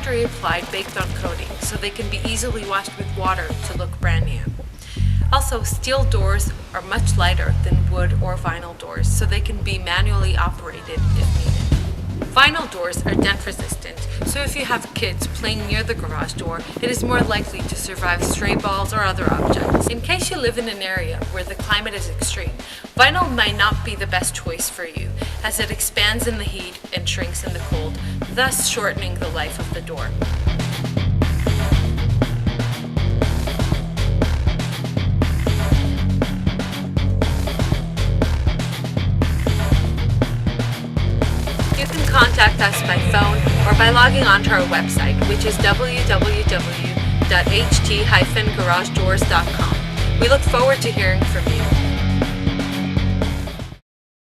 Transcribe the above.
factory-applied baked-on coating so they can be easily washed with water to look brand new. Also, steel doors are much lighter than wood or vinyl doors, so they can be manually operated if needed. Vinyl doors are dent resistant, so if you have kids playing near the garage door, it is more likely to survive stray balls or other objects. In case you live in an area where the climate is extreme, vinyl might not be the best choice for you, as it expands in the heat and shrinks in the cold, thus shortening the life of the door. You can contact us by phone or by logging onto our website, which is www.ht-garagedoors.com. We look forward to hearing from you.